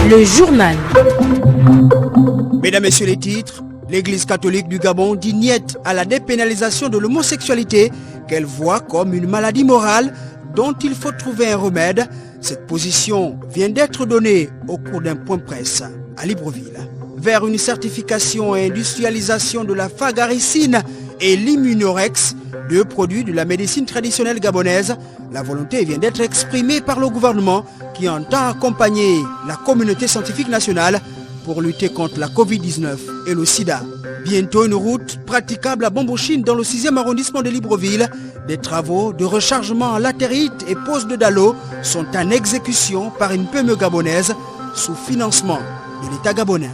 Le journal. Mesdames, Messieurs les titres, l'Église catholique du Gabon dit niet à la dépénalisation de l'homosexualité qu'elle voit comme une maladie morale dont il faut trouver un remède. Cette position vient d'être donnée au cours d'un point presse à Libreville. Vers une certification et industrialisation de la fagaricine et l'immunorex, deux produits de la médecine traditionnelle gabonaise, la volonté vient d'être exprimée par le gouvernement qui entend accompagner la communauté scientifique nationale pour lutter contre la Covid-19 et le sida. Bientôt une route praticable à Bambochine dans le 6e arrondissement de Libreville. Des travaux de rechargement en latérite et pose de dallo sont en exécution par une PME gabonaise sous financement de l'État gabonais.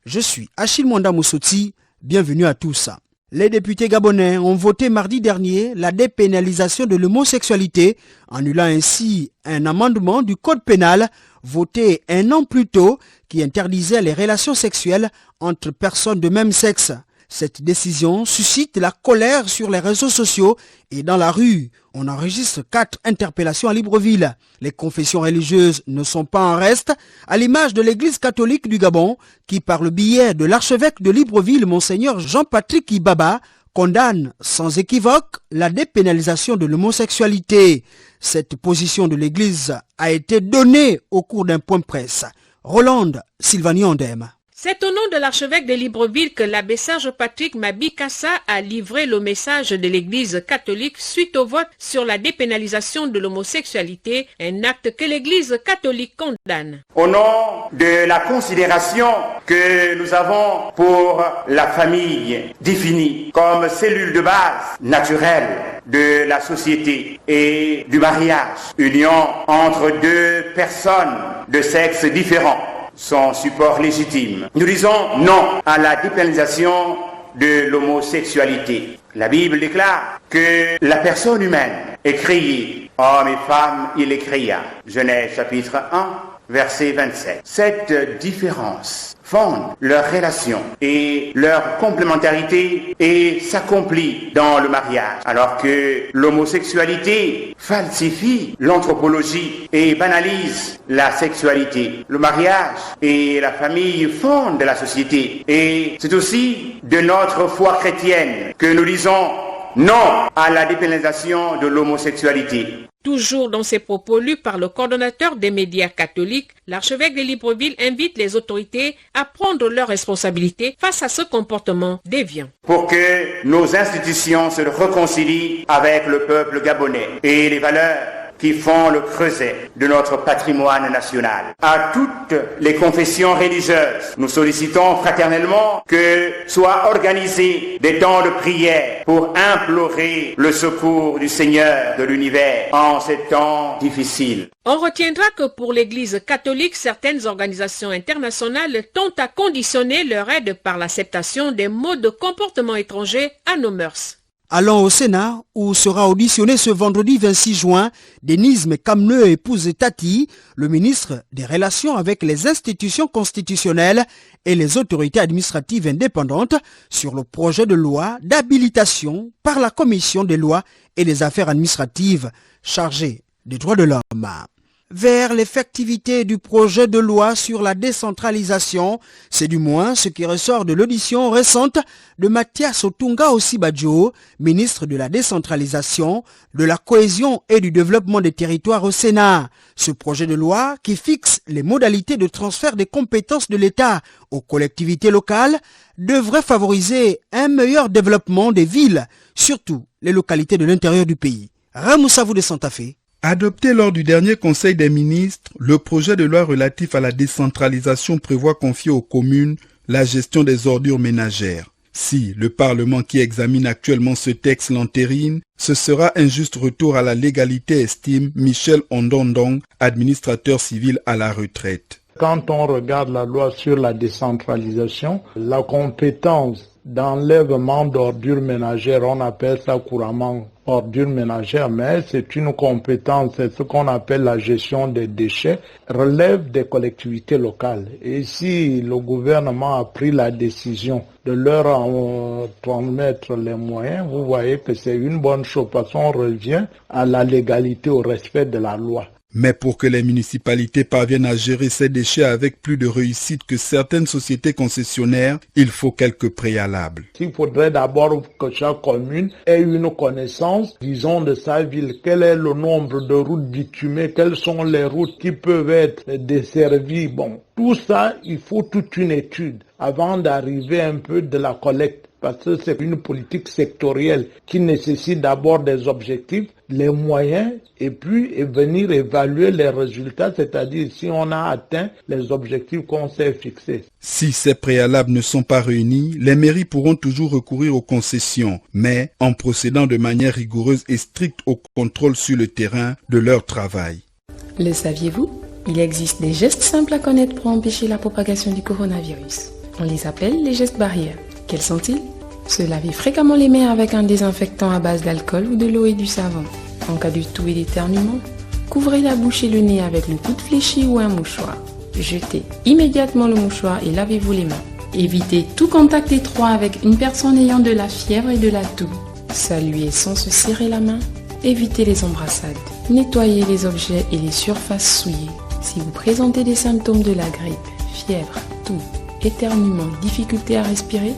Je suis Achille Mwanda Moussoti, bienvenue à tous. Les députés gabonais ont voté mardi dernier la dépénalisation de l'homosexualité, annulant ainsi un amendement du code pénal voté un an plus tôt qui interdisait les relations sexuelles entre personnes de même sexe. Cette décision suscite la colère sur les réseaux sociaux et dans la rue. On enregistre 4 interpellations à Libreville. Les confessions religieuses ne sont pas en reste, à l'image de l'Église catholique du Gabon, qui par le biais de l'archevêque de Libreville, Monseigneur Jean-Patrick Ibaba, condamne sans équivoque la dépénalisation de l'homosexualité. Cette position de l'Église a été donnée au cours d'un point presse. Rolande Sylvanie Ondem. C'est au nom de l'archevêque de Libreville que l'abbé Serge Patrick Mabikassa a livré le message de l'Église catholique suite au vote sur la dépénalisation de l'homosexualité, un acte que l'Église catholique condamne. Au nom de la considération que nous avons pour la famille définie comme cellule de base naturelle de la société et du mariage, union entre deux personnes de sexe différent, son support légitime. Nous disons non à la dépénalisation de l'homosexualité. La Bible déclare que la personne humaine est créée, homme et femme, il est créa. Genèse chapitre 1, verset 27. Cette différence fonde leur relation et leur complémentarité et s'accomplit dans le mariage, alors que l'homosexualité falsifie l'anthropologie et banalise la sexualité. Le mariage et la famille fondent la société et c'est aussi de notre foi chrétienne que nous disons non à la dépénalisation de l'homosexualité. Toujours dans ses propos lus par le coordonnateur des médias catholiques, l'archevêque de Libreville invite les autorités à prendre leurs responsabilités face à ce comportement déviant. Pour que nos institutions se réconcilient avec le peuple gabonais et les valeurs qui font le creuset de notre patrimoine national. À toutes les confessions religieuses, nous sollicitons fraternellement que soient organisés des temps de prière pour implorer le secours du Seigneur de l'univers en ces temps difficiles. On retiendra que pour l'Église catholique, certaines organisations internationales tentent à conditionner leur aide par l'acceptation des modes de comportement étrangers à nos mœurs. Allons au Sénat, où sera auditionné ce vendredi 26 juin Denise Mekamneu, épouse Tati, le ministre des Relations avec les institutions constitutionnelles et les autorités administratives indépendantes, sur le projet de loi d'habilitation par la Commission des lois et des affaires administratives chargée des droits de l'homme. Vers l'effectivité du projet de loi sur la décentralisation, c'est du moins ce qui ressort de l'audition récente de Mathias Otunga Osibadjo, ministre de la décentralisation, de la cohésion et du développement des territoires au Sénat. Ce projet de loi, qui fixe les modalités de transfert des compétences de l'État aux collectivités locales, devrait favoriser un meilleur développement des villes, surtout les localités de l'intérieur du pays. Ramoussavou de Santa Fe. Adopté lors du dernier Conseil des ministres, le projet de loi relatif à la décentralisation prévoit confier aux communes la gestion des ordures ménagères. Si le Parlement qui examine actuellement ce texte l'entérine, ce sera un juste retour à la légalité, estime Michel Ondondong, administrateur civil à la retraite. Quand on regarde la loi sur la décentralisation, la compétence d'enlèvement d'ordures ménagères, on appelle ça couramment ordures ménagères, mais c'est une compétence, c'est ce qu'on appelle la gestion des déchets, relève des collectivités locales. Et si le gouvernement a pris la décision de leur transmettre les moyens, vous voyez que c'est une bonne chose parce qu'on revient à la légalité, au respect de la loi. Mais pour que les municipalités parviennent à gérer ces déchets avec plus de réussite que certaines sociétés concessionnaires, il faut quelques préalables. Il faudrait d'abord que chaque commune ait une connaissance, disons, de sa ville. Quel est le nombre de routes bitumées? Quelles sont les routes qui peuvent être desservies? Bon, tout ça, il faut toute une étude avant d'arriver un peu de la collecte. Parce que c'est une politique sectorielle qui nécessite d'abord des objectifs, les moyens, et puis venir évaluer les résultats, c'est-à-dire si on a atteint les objectifs qu'on s'est fixés. Si ces préalables ne sont pas réunis, les mairies pourront toujours recourir aux concessions, mais en procédant de manière rigoureuse et stricte au contrôle sur le terrain de leur travail. Le saviez-vous? Il existe des gestes simples à connaître pour empêcher la propagation du coronavirus. On les appelle les gestes barrières. Quels sont-ils? Se laver fréquemment les mains avec un désinfectant à base d'alcool ou de l'eau et du savon. En cas de toux et d'éternuement, couvrez la bouche et le nez avec le coude fléchi ou un mouchoir. Jetez immédiatement le mouchoir et lavez-vous les mains. Évitez tout contact étroit avec une personne ayant de la fièvre et de la toux. Saluez sans se serrer la main. Évitez les embrassades. Nettoyez les objets et les surfaces souillées. Si vous présentez des symptômes de la grippe, fièvre, toux, éternuement, difficulté à respirer,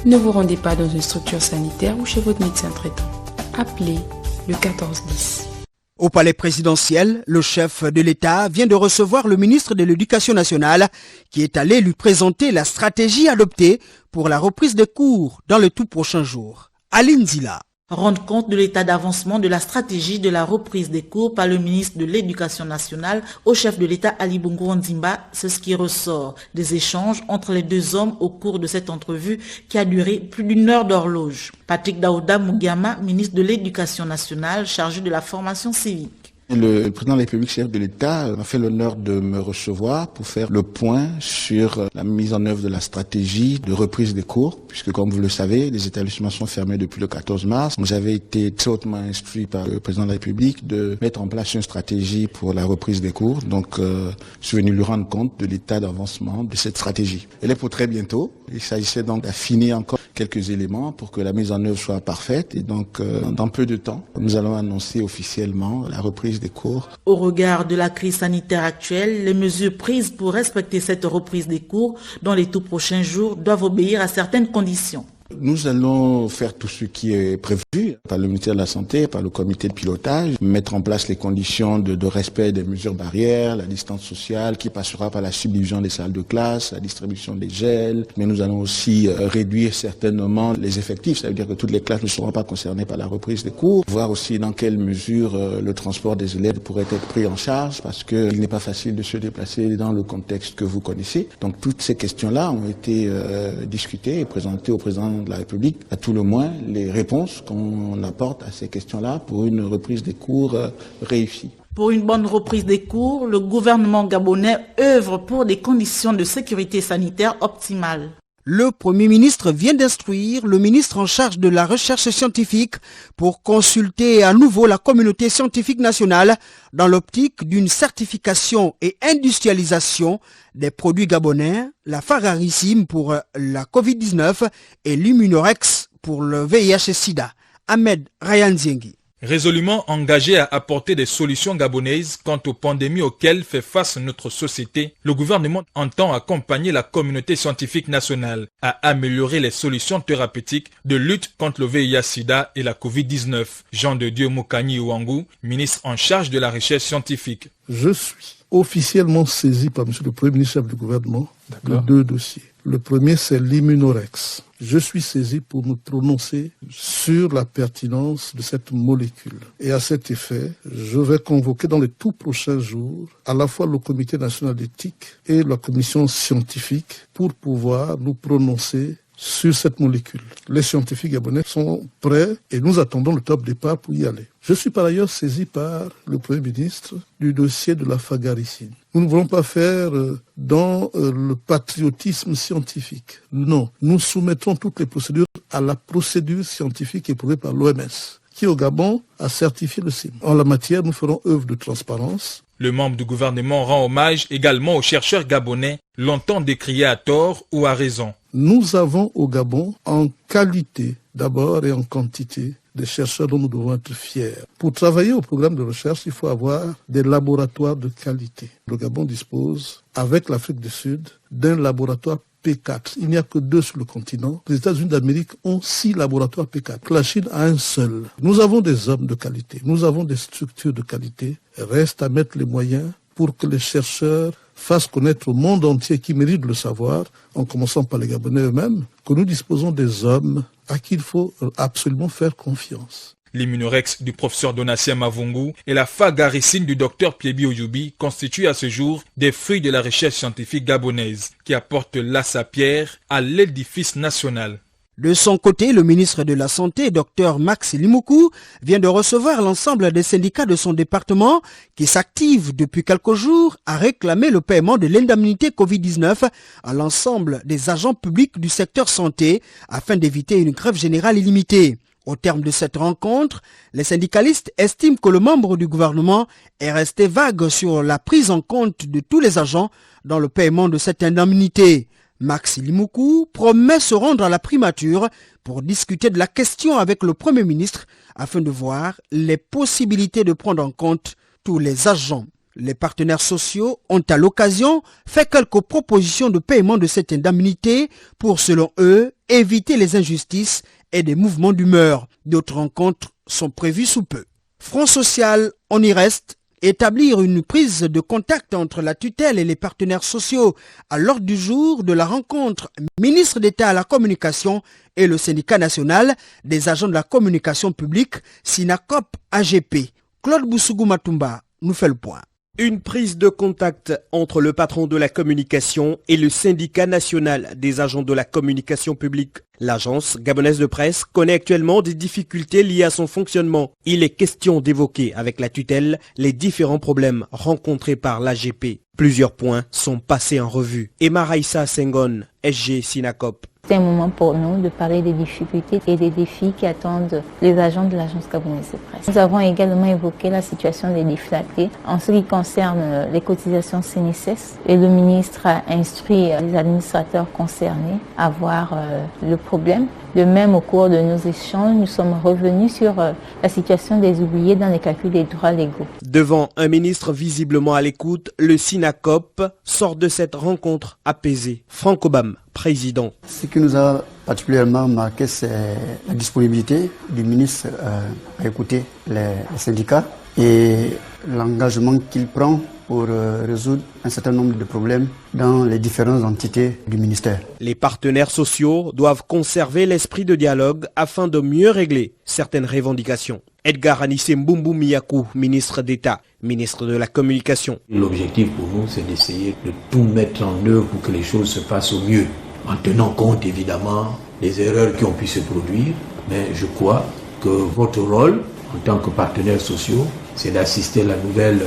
ne vous rendez pas dans une structure sanitaire ou chez votre médecin traitant. Appelez le 1410. Au palais présidentiel, le chef de l'État vient de recevoir le ministre de l'Éducation nationale qui est allé lui présenter la stratégie adoptée pour la reprise des cours dans les tout prochains jours. Aline Zila. Rendre compte de l'état d'avancement de la stratégie de la reprise des cours par le ministre de l'Éducation nationale au chef de l'État Ali Bongo Ondimba, c'est ce qui ressort des échanges entre les deux hommes au cours de cette entrevue qui a duré plus d'une heure d'horloge. Patrick Daouda Mugama, ministre de l'Éducation nationale chargé de la formation civique. Le président de la République, chef de l'État, m'a fait l'honneur de me recevoir pour faire le point sur la mise en œuvre de la stratégie de reprise des cours, puisque comme vous le savez, les établissements sont fermés depuis le 14 mars. J'avais été très hautement instruit par le président de la République de mettre en place une stratégie pour la reprise des cours. Donc, je suis venu lui rendre compte de l'état d'avancement de cette stratégie. Elle est pour très bientôt. Il s'agissait donc d'affiner encore quelques éléments pour que la mise en œuvre soit parfaite. Et donc, dans peu de temps, nous allons annoncer officiellement la reprise des cours. Au regard de la crise sanitaire actuelle, les mesures prises pour respecter cette reprise des cours dans les tout prochains jours doivent obéir à certaines conditions. Nous allons faire tout ce qui est prévu par le ministère de la Santé, par le comité de pilotage, mettre en place les conditions de respect des mesures barrières, la distance sociale qui passera par la subdivision des salles de classe, la distribution des gels, mais nous allons aussi réduire certainement les effectifs, ça veut dire que toutes les classes ne seront pas concernées par la reprise des cours, voir aussi dans quelle mesure le transport des élèves pourrait être pris en charge parce qu'il n'est pas facile de se déplacer dans le contexte que vous connaissez. Donc toutes ces questions-là ont été discutées et présentées au président de la République, à tout le moins les réponses qu'on apporte à ces questions-là pour une reprise des cours réussie. Pour une bonne reprise des cours, le gouvernement gabonais œuvre pour des conditions de sécurité sanitaire optimales. Le Premier ministre vient d'instruire le ministre en charge de la recherche scientifique pour consulter à nouveau la communauté scientifique nationale dans l'optique d'une certification et industrialisation des produits gabonais, la Fararissime pour la Covid-19 et l'Immunorex pour le VIH-Sida. Ahmed Rayanziengi. Résolument engagé à apporter des solutions gabonaises quant aux pandémies auxquelles fait face notre société, le gouvernement entend accompagner la communauté scientifique nationale à améliorer les solutions thérapeutiques de lutte contre le VIH-Sida et la Covid-19. Jean de Dieu Moukani Ouangou, ministre en charge de la recherche scientifique. Je suis officiellement saisi par M. le Premier ministre chef du gouvernement de deux dossiers. Le premier, c'est l'Immunorex. Je suis saisi pour me prononcer sur la pertinence de cette molécule. Et à cet effet, je vais convoquer dans les tout prochains jours à la fois le comité national d'éthique et la commission scientifique pour pouvoir nous prononcer sur cette molécule. Les scientifiques gabonais sont prêts et nous attendons le top départ pour y aller. Je suis par ailleurs saisi par le Premier ministre du dossier de la Fararissime. Nous ne voulons pas faire dans le patriotisme scientifique. Non, nous soumettons toutes les procédures à la procédure scientifique éprouvée par l'OMS, qui au Gabon a certifié le CIM. En la matière, nous ferons œuvre de transparence. Le membre du gouvernement rend hommage également aux chercheurs gabonais, longtemps décriés à tort ou à raison. Nous avons au Gabon, en qualité d'abord et en quantité, des chercheurs dont nous devons être fiers. Pour travailler au programme de recherche, il faut avoir des laboratoires de qualité. Le Gabon dispose, avec l'Afrique du Sud, d'un laboratoire P4. Il n'y a que 2 sur le continent. Les États-Unis d'Amérique ont 6 laboratoires P4. La Chine a un seul. Nous avons des hommes de qualité. Nous avons des structures de qualité. Reste à mettre les moyens pour que les chercheurs fassent connaître au monde entier, qui méritent de le savoir, en commençant par les Gabonais eux-mêmes, que nous disposons des hommes à qui il faut absolument faire confiance. L'immunorex du professeur Donatien Mavungu et la phagaricine du docteur Piebi Oyubi constituent à ce jour des fruits de la recherche scientifique gabonaise qui apportent là sa pierre à l'édifice national. De son côté, le ministre de la Santé, Dr Max Limoukou, vient de recevoir l'ensemble des syndicats de son département qui s'activent depuis quelques jours à réclamer le paiement de l'indemnité Covid-19 à l'ensemble des agents publics du secteur santé afin d'éviter une grève générale illimitée. Au terme de cette rencontre, les syndicalistes estiment que le membre du gouvernement est resté vague sur la prise en compte de tous les agents dans le paiement de cette indemnité. Max Limoukou promet se rendre à la primature pour discuter de la question avec le Premier ministre afin de voir les possibilités de prendre en compte tous les agents. Les partenaires sociaux ont à l'occasion fait quelques propositions de paiement de cette indemnité pour, selon eux, éviter les injustices et des mouvements d'humeur. D'autres rencontres sont prévues sous peu. Front social, on y reste. Établir une prise de contact entre la tutelle et les partenaires sociaux à l'ordre du jour de la rencontre ministre d'État à la communication et le syndicat national des agents de la communication publique, Sinacop AGP. Claude Boussougou Matumba nous fait le point. Une prise de contact entre le patron de la communication et le syndicat national des agents de la communication publique. L'agence gabonaise de presse connaît actuellement des difficultés liées à son fonctionnement. Il est question d'évoquer avec la tutelle les différents problèmes rencontrés par l'AGP. Plusieurs points sont passés en revue. Emma Raissa Sengon, SG Sinacop. C'est un moment pour nous de parler des difficultés et des défis qui attendent les agents de l'agence gabonaise de presse. Nous avons également évoqué la situation des déflaqués en ce qui concerne les cotisations CNSS et le ministre a instruit les administrateurs concernés à voir le problème. De même, au cours de nos échanges, nous sommes revenus sur la situation des oubliés dans les calculs des droits légaux. Devant un ministre visiblement à l'écoute, le Sinacop sort de cette rencontre apaisée. Franck Obam, président. Ce qui nous a particulièrement marqué, c'est la disponibilité du ministre à écouter les syndicats et l'engagement qu'il prend pour résoudre un certain nombre de problèmes dans les différentes entités du ministère. Les partenaires sociaux doivent conserver l'esprit de dialogue afin de mieux régler certaines revendications. Edgar Anissé Mbumbu Miyakou, ministre d'État, ministre de la Communication. L'objectif pour nous, c'est d'essayer de tout mettre en œuvre pour que les choses se passent au mieux, en tenant compte évidemment des erreurs qui ont pu se produire. Mais je crois que votre rôle, en tant que partenaires sociaux, c'est d'assister à la nouvelle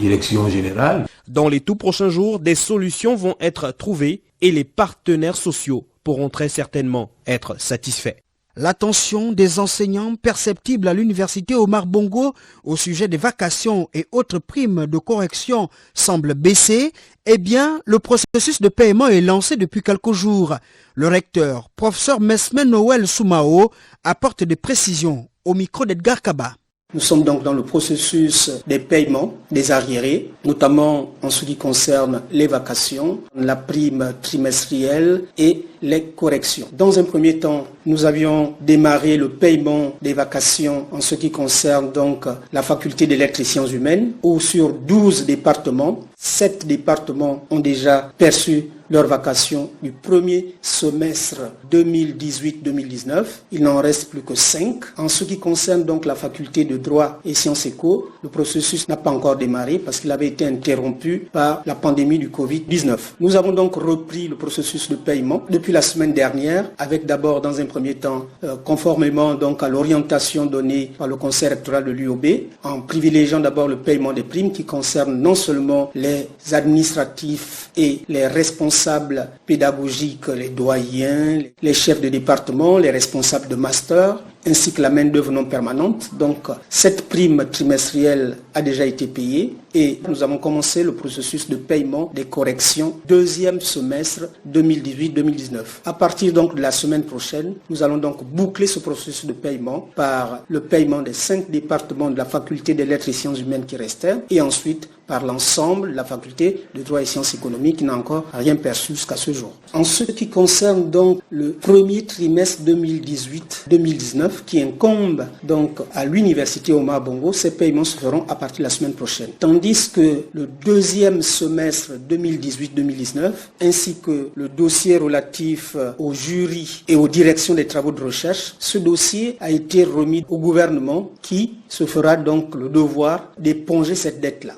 direction générale. Dans les tout prochains jours, des solutions vont être trouvées et les partenaires sociaux pourront très certainement être satisfaits. L'attention des enseignants perceptible à l'université Omar Bongo au sujet des vacations et autres primes de correction semble baisser. Eh bien, le processus de paiement est lancé depuis quelques jours. Le recteur, professeur Mesmen Noël Soumao, apporte des précisions au micro d'Edgar Kaba. Nous sommes donc dans le processus des paiements des arriérés, notamment en ce qui concerne les vacations, la prime trimestrielle et les corrections. Dans un premier temps, nous avions démarré le paiement des vacations en ce qui concerne donc la faculté des lettres et sciences humaines, où sur 12 départements, 7 départements ont déjà perçu leurs vacations du premier semestre 2018-2019. Il n'en reste plus que 5. En ce qui concerne donc la faculté de droit et sciences éco, le processus n'a pas encore démarré parce qu'il avait été interrompu par la pandémie du Covid-19. Nous avons donc repris le processus de paiement depuis depuis la semaine dernière, avec d'abord dans un premier temps, conformément donc à l'orientation donnée par le conseil rectoral de l'UOB, en privilégiant d'abord le paiement des primes qui concerne non seulement les administratifs et les responsables pédagogiques, les doyens, les chefs de département, les responsables de master, ainsi que la main-d'œuvre non permanente. Donc, cette prime trimestrielle a déjà été payée et nous avons commencé le processus de paiement des corrections deuxième semestre 2018-2019. À partir donc de la semaine prochaine, nous allons donc boucler ce processus de paiement par le paiement des 5 départements de la faculté des lettres et sciences humaines qui restaient et ensuite par l'ensemble de la faculté de droit et sciences économiques qui n'a encore rien perçu jusqu'à ce jour. En ce qui concerne donc le premier trimestre 2018-2019 qui incombe donc à l'université Omar Bongo, ces paiements se feront à partir de la semaine prochaine. Tandis que le deuxième semestre 2018-2019 ainsi que le dossier relatif au jury et aux directions des travaux de recherche, ce dossier a été remis au gouvernement qui se fera donc le devoir d'éponger cette dette-là.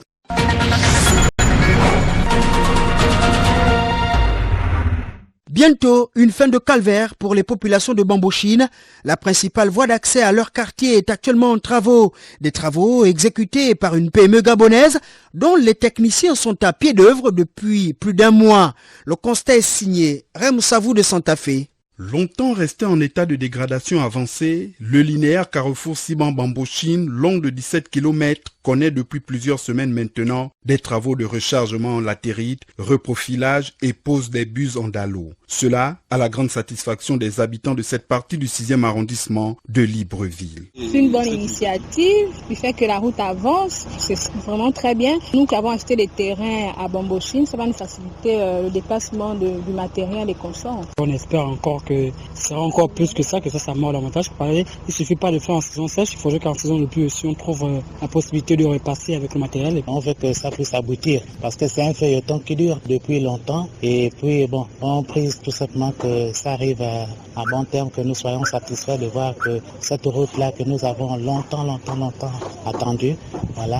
Bientôt, une fin de calvaire pour les populations de Bambochine. La principale voie d'accès à leur quartier est actuellement en travaux. Des travaux exécutés par une PME gabonaise dont les techniciens sont à pied d'œuvre depuis plus d'un mois. Le constat est signé Rem Savou de Santa Fe. Longtemps resté en état de dégradation avancée, le linéaire Carrefour Siban Bambochine, long de 17 km, connaît depuis plusieurs semaines maintenant des travaux de rechargement en latérite, reprofilage et pose des bus en dallo. Cela à la grande satisfaction des habitants de cette partie du 6e arrondissement de Libreville. C'est une bonne initiative qui fait que la route avance, c'est vraiment très bien. Nous qui avons acheté des terrains à Bambochine, ça va nous faciliter le déplacement du matériel et consorts. On espère encore que ce sera encore plus que ça mord l'avantage. Il ne suffit pas de faire en saison sèche, il faudrait qu'en saison de pluie aussi on trouve la possibilité de repasser avec le matériel. On veut que ça puisse aboutir parce que c'est un feuilleton qui dure depuis longtemps et puis on prie tout simplement que ça arrive à bon terme, que nous soyons satisfaits de voir que cette route-là que nous avons longtemps attendue,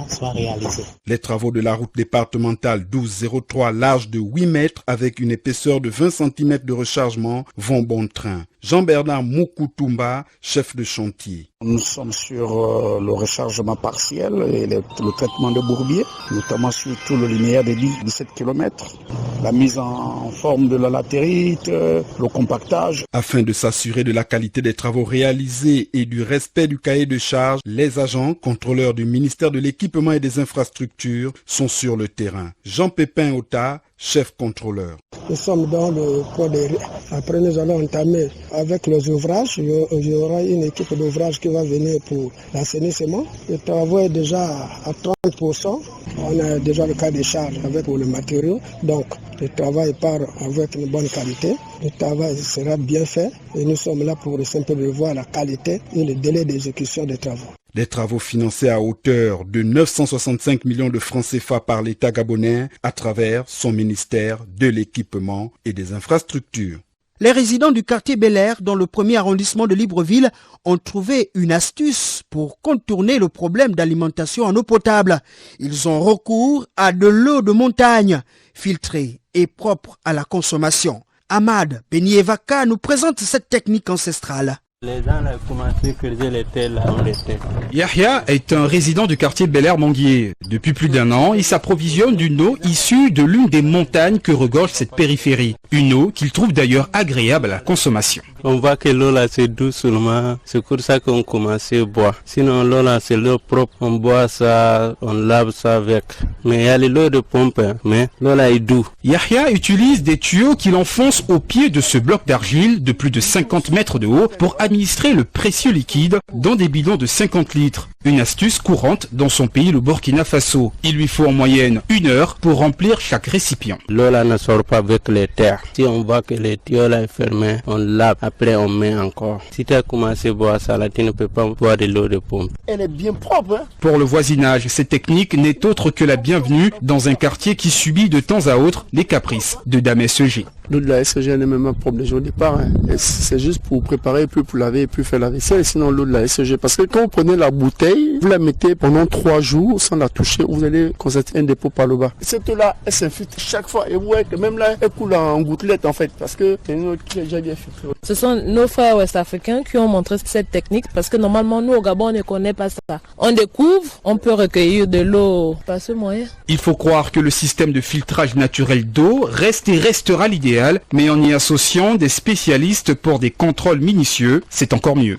soit réalisée. Les travaux de la route départementale 1203 large de 8 mètres avec une épaisseur de 20 cm de rechargement vont bon train. Jean-Bernard Moukoutoumba, chef de chantier. Nous sommes sur le rechargement partiel et le traitement de bourbier, notamment sur tout le linéaire de 17 km. La mise en forme de la latérite, le compactage. Afin de s'assurer de la qualité des travaux réalisés et du respect du cahier de charge, les agents contrôleurs du ministère de l'Équipement et des Infrastructures sont sur le terrain. Jean-Pépin Ota, chef contrôleur. Nous sommes dans le cours des... Après, nous allons entamer avec les ouvrages. Il y aura une équipe d'ouvrage qui va venir pour l'assainissement. Le travail est déjà à 30%. On a déjà le cas de charge avec le matériau. Donc, le travail part avec une bonne qualité. Le travail sera bien fait. Et nous sommes là pour simplement voir la qualité et le délai d'exécution des travaux. Des travaux financés à hauteur de 965 millions de francs CFA par l'État gabonais à travers son ministère de l'Équipement et des Infrastructures. Les résidents du quartier Bel Air, dans le premier arrondissement de Libreville, ont trouvé une astuce pour contourner le problème d'alimentation en eau potable. Ils ont recours à de l'eau de montagne, filtrée et propre à la consommation. Ahmad Benievaka nous présente cette technique ancestrale. Les gens ont commencé à creuser les terres là, on les terres. Yahya est un résident du quartier Bel Air Manguier. Depuis plus d'1 an, il s'approvisionne d'une eau issue de l'une des montagnes que regorge cette périphérie. Une eau qu'il trouve d'ailleurs agréable à la consommation. On voit que l'eau là c'est doux seulement, c'est pour ça qu'on commence à boire. Sinon l'eau là c'est l'eau propre, on boit ça, on lave ça avec. Mais il y a l'eau de pompe, mais l'eau là est doux. Yahya utilise des tuyaux qu'il enfonce au pied de ce bloc d'argile de plus de 50 mètres de haut pour administrer le précieux liquide dans des bidons de 50 litres. Une astuce courante dans son pays, le Burkina Faso. Il lui faut en moyenne 1 heure pour remplir chaque récipient. L'eau là ne sort pas avec les terres. Si on voit que le tuyau là est fermé, on lave, après on met encore. Si tu as commencé à boire ça là, tu ne peux pas boire de l'eau de pompe. Elle est bien propre, hein? Pour le voisinage, cette technique n'est autre que la bienvenue dans un quartier qui subit de temps à autre les caprices de Damès G. L'eau de la SCG n'est même pas propre déjà au départ. Hein. C'est juste pour préparer, puis pour laver, et puis faire la vaisselle. Sinon, l'eau de la SCG. Parce que quand vous prenez la bouteille, vous la mettez pendant 3 jours sans la toucher, vous allez constater un dépôt par le bas. Cette eau-là, elle s'infiltre chaque fois. Et vous voyez que même là, elle coule en gouttelette en fait. Parce que c'est une eau qui est déjà bien filtrée. Ce sont nos frères ouest-africains qui ont montré cette technique. Parce que normalement, nous au Gabon, on ne connaît pas ça. On découvre, on peut recueillir de l'eau par ce moyen. Il faut croire que le système de filtrage naturel d'eau reste et restera l'idéal, mais en y associant des spécialistes pour des contrôles minutieux, c'est encore mieux.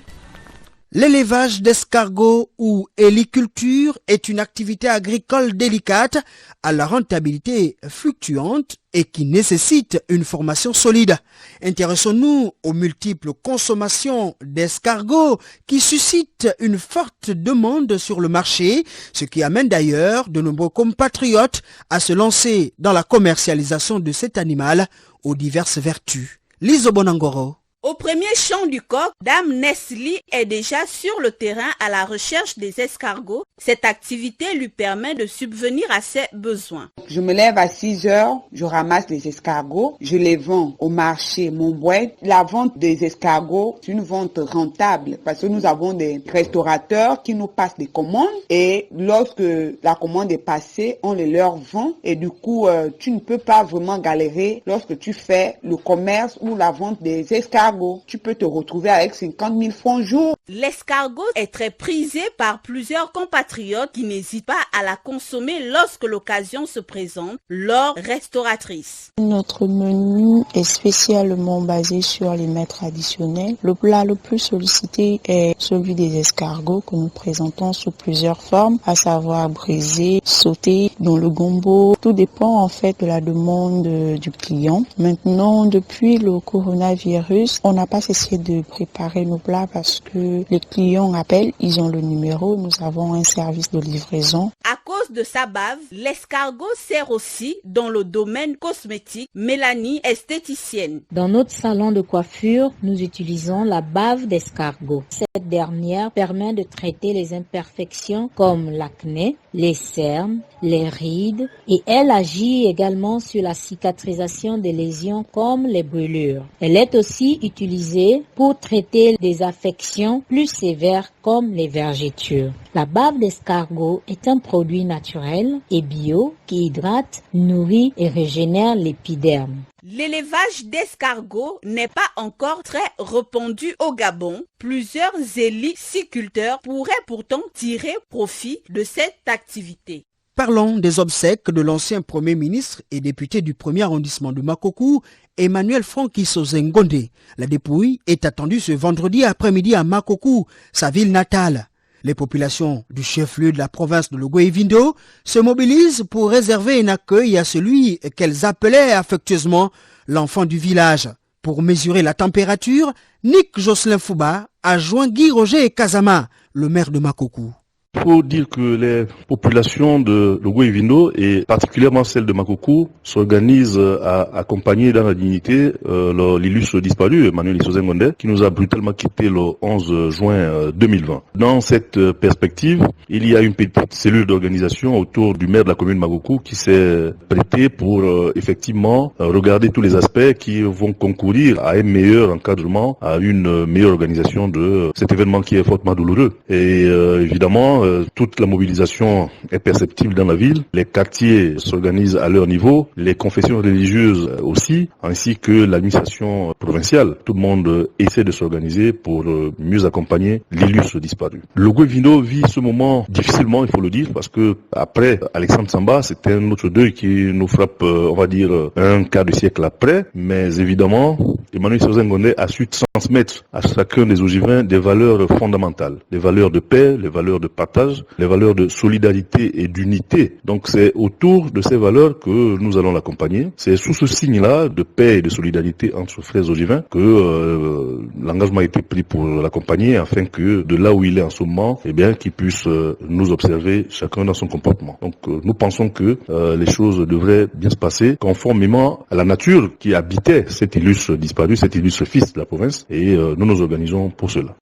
L'élevage d'escargots ou héliculture est une activité agricole délicate à la rentabilité fluctuante et qui nécessite une formation solide. Intéressons-nous aux multiples consommations d'escargots qui suscitent une forte demande sur le marché, ce qui amène d'ailleurs de nombreux compatriotes à se lancer dans la commercialisation de cet animal aux diverses vertus. Liso Bonangoro. Au premier chant du coq, Dame Nesli est déjà sur le terrain à la recherche des escargots. Cette activité lui permet de subvenir à ses besoins. Je me lève à 6 heures, je ramasse les escargots, je les vends au marché Montbouet. La vente des escargots, c'est une vente rentable parce que nous avons des restaurateurs qui nous passent des commandes et lorsque la commande est passée, on les leur vend et du coup, tu ne peux pas vraiment galérer lorsque tu fais le commerce ou la vente des escargots. Tu peux te retrouver avec 50 000 francs jour. L'escargot est très prisé par plusieurs compatriotes qui n'hésitent pas à la consommer lorsque l'occasion se présente, leur restauratrice. Notre menu est spécialement basé sur les mets traditionnels. Le plat le plus sollicité est celui des escargots que nous présentons sous plusieurs formes, à savoir brisé, sauté, dans le gombo. Tout dépend en fait de la demande du client. Maintenant, depuis le coronavirus, on n'a pas cessé de préparer nos plats parce que les clients appellent, ils ont le numéro, nous avons un service de livraison. À cause de sa bave, l'escargot sert aussi dans le domaine cosmétique. Mélanie, esthéticienne. Dans notre salon de coiffure, nous utilisons la bave d'escargot. Cette dernière permet de traiter les imperfections comme l'acné, les cernes, les rides et elle agit également sur la cicatrisation des lésions comme les brûlures. Elle est aussi utilisée pour traiter des affections plus sévères comme les vergetures. La bave d'escargot est un produit naturel et bio qui hydrate, nourrit et régénère l'épiderme. L'élevage d'escargots n'est pas encore très répandu au Gabon. Plusieurs héliciculteurs pourraient pourtant tirer profit de cette activité. Parlons des obsèques de l'ancien Premier ministre et député du 1er arrondissement de Makokou, Emmanuel Frankiso Zengonde. La dépouille est attendue ce vendredi après-midi à Makokou, sa ville natale. Les populations du chef-lieu de la province de Logo-Evindo se mobilisent pour réserver un accueil à celui qu'elles appelaient affectueusement l'enfant du village. Pour mesurer la température, Nick Jocelyn Fouba a joint Guy Roger Kazama, le maire de Makokou. Il faut dire que les populations de Logo-Evindo et particulièrement celles de Makokou s'organisent à accompagner dans la dignité l'illustre disparu Emmanuel Zengonde qui nous a brutalement quitté le 11 juin 2020. Dans cette perspective, il y a une petite cellule d'organisation autour du maire de la commune de Makokou qui s'est prêtée pour effectivement regarder tous les aspects qui vont concourir à un meilleur encadrement, à une meilleure organisation de cet événement qui est fortement douloureux. Et évidemment, toute la mobilisation est perceptible dans la ville. Les quartiers s'organisent à leur niveau, les confessions religieuses aussi, ainsi que l'administration provinciale. Tout le monde essaie de s'organiser pour mieux accompagner l'illustre disparu. Logo-Evindo vit ce moment difficilement, il faut le dire, parce que après Alexandre Samba, c'était un autre deuil qui nous frappe, on va dire, un quart de siècle après. Mais évidemment, Emmanuel Zengonde a su transmettre à chacun des Ogivins des valeurs fondamentales, des valeurs de paix, les valeurs de partage, les valeurs de solidarité et d'unité. Donc c'est autour de ces valeurs que nous allons l'accompagner. C'est sous ce signe-là de paix et de solidarité entre frères ogivins que l'engagement a été pris pour l'accompagner afin que de là où il est en ce moment, eh bien, qu'il puisse nous observer chacun dans son comportement. Donc nous pensons que les choses devraient bien se passer conformément à la nature qui habitait cet illustre disparu, cet illustre fils de la province et nous nous organisons pour cela.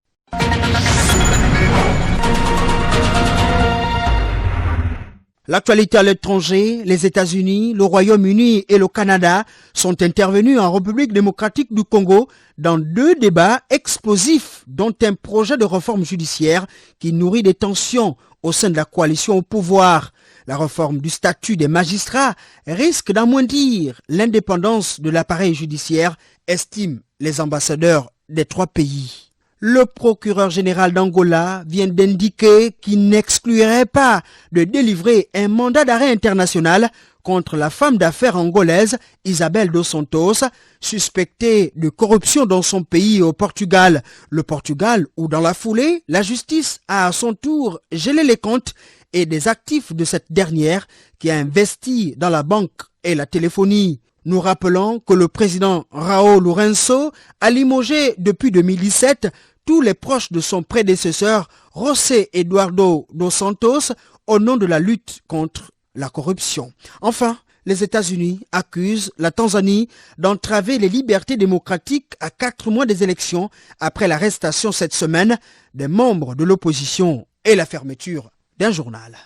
L'actualité à l'étranger, les États-Unis, le Royaume-Uni et le Canada sont intervenus en République démocratique du Congo dans 2 débats explosifs, dont un projet de réforme judiciaire qui nourrit des tensions au sein de la coalition au pouvoir. La réforme du statut des magistrats risque d'amoindrir l'indépendance de l'appareil judiciaire, estiment les ambassadeurs des 3 pays. Le procureur général d'Angola vient d'indiquer qu'il n'exclurait pas de délivrer un mandat d'arrêt international contre la femme d'affaires angolaise Isabel dos Santos, suspectée de corruption dans son pays au Portugal. Le Portugal où dans la foulée, la justice a à son tour gelé les comptes et des actifs de cette dernière qui a investi dans la banque et la téléphonie. Nous rappelons que le président Raul Lourenço a limogé depuis 2017 tous les proches de son prédécesseur José Eduardo dos Santos au nom de la lutte contre la corruption. Enfin, les États-Unis accusent la Tanzanie d'entraver les libertés démocratiques à 4 mois des élections après l'arrestation cette semaine des membres de l'opposition et la fermeture d'un journal.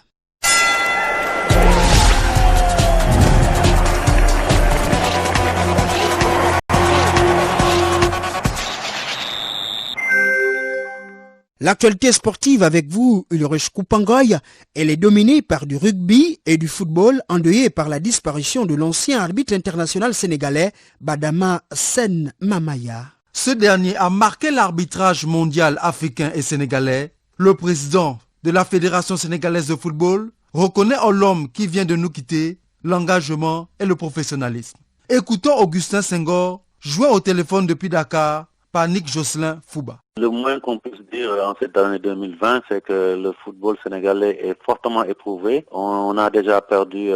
L'actualité sportive avec vous, Ulrich Koupangoy, elle est dominée par du rugby et du football endeuillé par la disparition de l'ancien arbitre international sénégalais Badama Sen Mamaya. Ce dernier a marqué l'arbitrage mondial africain et sénégalais. Le président de la Fédération sénégalaise de football reconnaît en l'homme qui vient de nous quitter l'engagement et le professionnalisme. Écoutons Augustin Senghor, joint au téléphone depuis Dakar par Nick Jocelyn Fouba. Le moins qu'on puisse dire en cette année 2020, c'est que le football sénégalais est fortement éprouvé. On a déjà perdu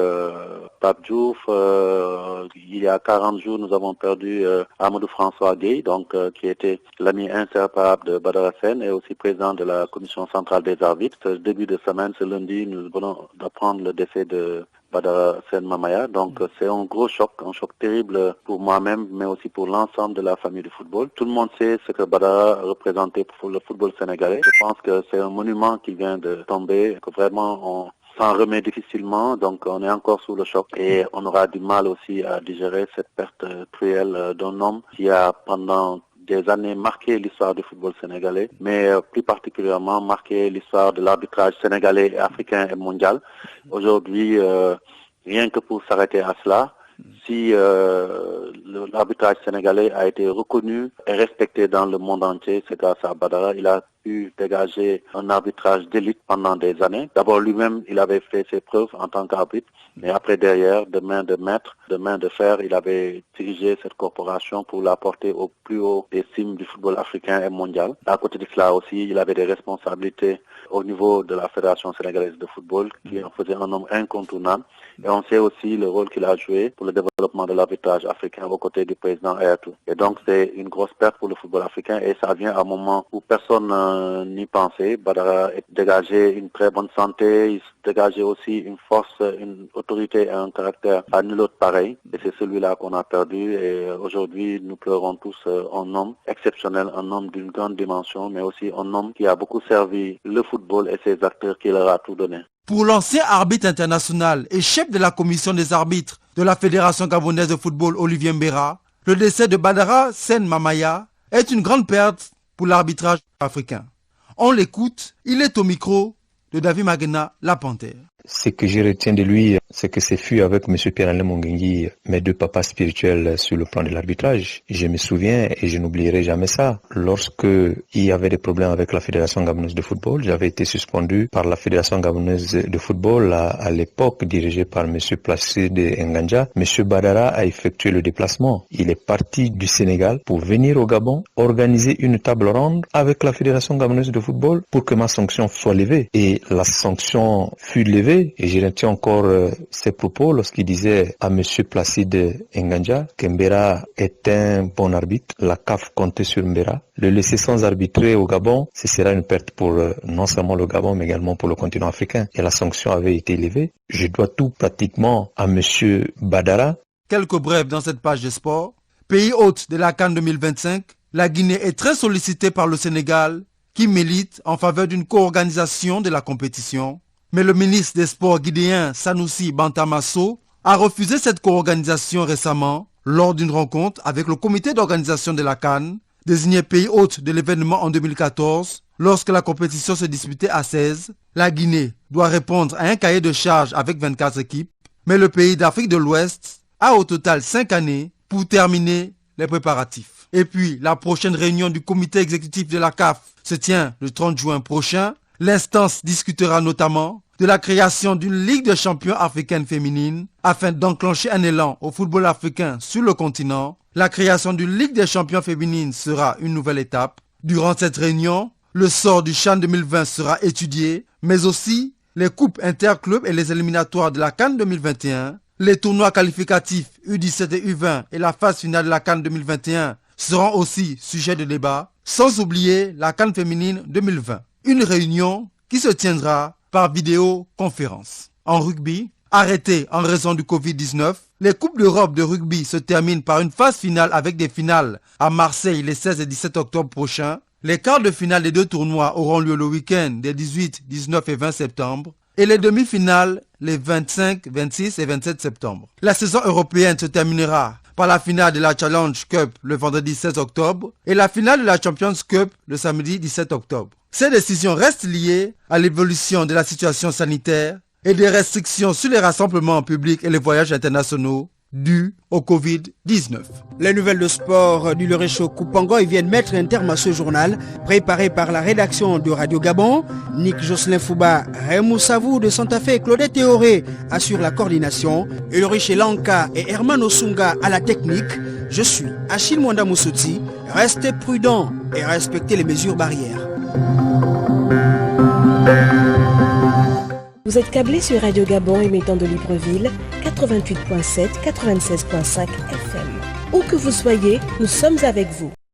Pape Diouf. Il y a 40 jours, nous avons perdu Amadou François Gueye, donc qui était l'ami inséparable de Badara Sène et aussi président de la commission centrale des arbitres. Ce début de semaine, ce lundi, nous venons d'apprendre le décès de Badara Sen Mamaya. Donc c'est un gros choc, un choc terrible pour moi-même, mais aussi pour l'ensemble de la famille du football. Tout le monde sait ce que Badara représentait pour le football sénégalais. Je pense que c'est un monument qui vient de tomber, que vraiment on s'en remet difficilement, donc on est encore sous le choc et on aura du mal aussi à digérer cette perte cruelle d'un homme qui a pendant des années marqué l'histoire du football sénégalais, mais plus particulièrement marqué l'histoire de l'arbitrage sénégalais, africain et mondial. Aujourd'hui, rien que pour s'arrêter à cela, si l'arbitrage sénégalais a été reconnu et respecté dans le monde entier, c'est grâce à Badara. Il a pu dégager un arbitrage d'élite pendant des années. D'abord lui-même, il avait fait ses preuves en tant qu'arbitre, mais après derrière, de main de maître, de main de fer, il avait dirigé cette corporation pour la porter au plus haut des cimes du football africain et mondial. À côté de cela aussi, il avait des responsabilités au niveau de la Fédération sénégalaise de football, qui en faisait un homme incontournable. Et on sait aussi le rôle qu'il a joué pour le développement de l'arbitrage africain aux côtés du président Ayatou. Et donc c'est une grosse perte pour le football africain et ça vient à un moment où personne n'y pensait. Badara dégageait une très bonne santé, il dégageait aussi une force, une autorité et un caractère à nul autre pareil. Et c'est celui-là qu'on a perdu et aujourd'hui nous pleurons tous un homme exceptionnel, un homme d'une grande dimension, mais aussi un homme qui a beaucoup servi le football et ses acteurs qui leur a tout donné. Pour l'ancien arbitre international et chef de la commission des arbitres de la Fédération gabonaise de football, Olivier Mbera, le décès de Badara Sen Mamaya est une grande perte pour l'arbitrage africain. On l'écoute, il est au micro de David Magena, la Panthère. Ce que je retiens de lui, c'est que c'est fut avec M. Pierre-Alain Mongengi, mes 2 papas spirituels sur le plan de l'arbitrage. Je me souviens et je n'oublierai jamais ça. Lorsque il y avait des problèmes avec la Fédération gabonaise de football, j'avais été suspendu par la Fédération gabonaise de football à l'époque dirigée par M. Placide Nganja. M. Badara a effectué le déplacement. Il est parti du Sénégal pour venir au Gabon, organiser une table ronde avec la Fédération gabonaise de football pour que ma sanction soit levée. Et la sanction fut levée. Et je retiens encore ses propos lorsqu'il disait à M. Placide Nganja que Mbera est un bon arbitre. La CAF comptait sur Mbera. Le laisser sans arbitrer au Gabon, ce sera une perte pour non seulement le Gabon, mais également pour le continent africain. Et la sanction avait été élevée. Je dois tout pratiquement à M. Badara. Quelques brèves dans cette page de sport. Pays hôte de la CAN 2025, la Guinée est très sollicitée par le Sénégal qui milite en faveur d'une co-organisation de la compétition. Mais le ministre des Sports guinéen Sanoussi Bantamasso a refusé cette co-organisation récemment lors d'une rencontre avec le comité d'organisation de la CAN, désigné pays hôte de l'événement en 2014. Lorsque la compétition se disputait à 16, la Guinée doit répondre à un cahier de charges avec 24 équipes, mais le pays d'Afrique de l'Ouest a au total 5 années pour terminer les préparatifs. Et puis, la prochaine réunion du comité exécutif de la CAF se tient le 30 juin prochain. L'instance discutera notamment de la création d'une Ligue des champions africaine féminine afin d'enclencher un élan au football africain sur le continent. La création d'une Ligue des champions féminines sera une nouvelle étape. Durant cette réunion, le sort du CHAN 2020 sera étudié, mais aussi les coupes interclubs et les éliminatoires de la CAN 2021, les tournois qualificatifs U17 et U20 et la phase finale de la CAN 2021 seront aussi sujets de débat, sans oublier la CAN féminine 2020. Une réunion qui se tiendra par vidéoconférence. En rugby, arrêté en raison du Covid-19, les Coupes d'Europe de rugby se terminent par une phase finale avec des finales à Marseille les 16 et 17 octobre prochains. Les quarts de finale des deux tournois auront lieu le week-end des 18, 19 et 20 septembre et les demi-finales les 25, 26 et 27 septembre. La saison européenne se terminera par la finale de la Challenge Cup le vendredi 16 octobre et la finale de la Champions Cup le samedi 17 octobre. Ces décisions restent liées à l'évolution de la situation sanitaire et des restrictions sur les rassemblements publics et les voyages internationaux dus au Covid-19. Les nouvelles de sport du Lerécho Koupango viennent mettre un terme à ce journal, préparé par la rédaction de Radio Gabon. Nick Jocelyn Fouba, Raymond Savou de Santa Fe et Claudette Théoré assurent la coordination. Ulrich Lanka et Herman Osunga à la technique. Je suis Achille Mwanda Moussouti. Restez prudents et respectez les mesures barrières. Vous êtes câblé sur Radio Gabon émettant de Libreville, 88.7, 96.5 FM. Où que vous soyez, nous sommes avec vous.